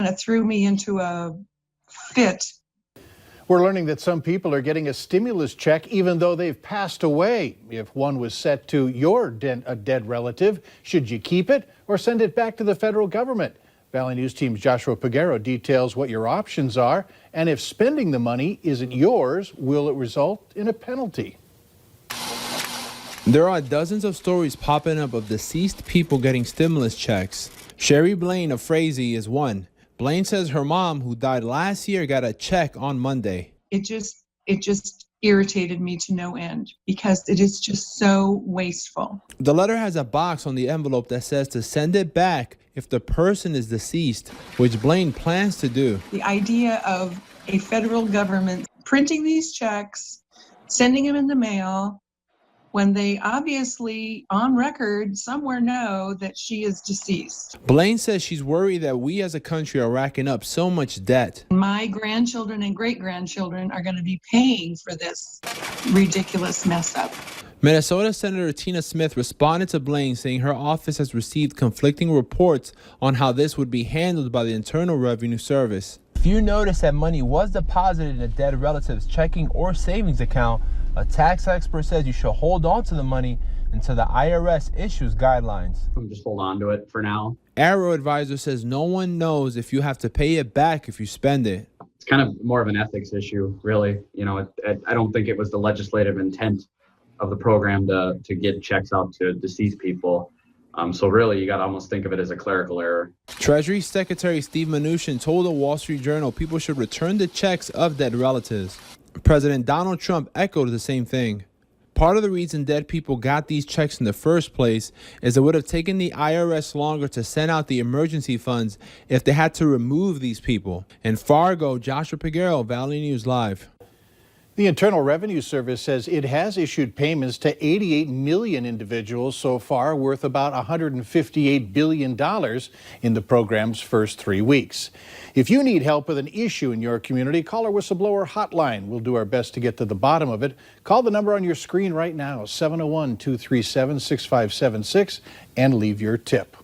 And it threw me into a fit. We're learning that some people are getting a stimulus check even though they've passed away. If one was set to a dead relative, should you keep it or send it back to the federal government? Valley News Team's Joshua Peguero details what your options are, and if spending the money isn't yours, will it result in a penalty? There are dozens of stories popping up of deceased people getting stimulus checks. Sherry Blaine of Frazee is one. Blaine says her mom, who died last year, got a check on Monday. It just irritated me to no end because it is just so wasteful. The letter has a box on the envelope that says to send it back if the person is deceased, which Blaine plans to do. The idea of a federal government printing these checks, sending them in the mail, when they obviously, on record, somewhere know that she is deceased. Blaine says she's worried that we as a country are racking up so much debt. My grandchildren and great-grandchildren are going to be paying for this ridiculous mess up. Minnesota Senator Tina Smith responded to Blaine, saying her office has received conflicting reports on how this would be handled by the Internal Revenue Service. If you notice that money was deposited in a dead relative's checking or savings account, a tax expert says you should hold on to the money until the IRS issues guidelines. Just hold on to it for now. Arrow Advisor says no one knows if you have to pay it back if you spend it. It's kind of more of an ethics issue, really. You know, I don't think it was the legislative intent of the program to get checks out to deceased people. So really, you got to almost think of it as a clerical error. Treasury Secretary Steve Mnuchin told the Wall Street Journal people should return the checks of dead relatives. President Donald Trump echoed the same thing. Part of the reason dead people got these checks in the first place is it would have taken the IRS longer to send out the emergency funds if they had to remove these people. In Fargo, Joshua Peguero, Valley News Live. The Internal Revenue Service says it has issued payments to 88 million individuals so far, worth about $158 billion in the program's first 3 weeks. If you need help with an issue in your community, call our whistleblower hotline. We'll do our best to get to the bottom of it. Call the number on your screen right now, 701-237-6576, and leave your tip.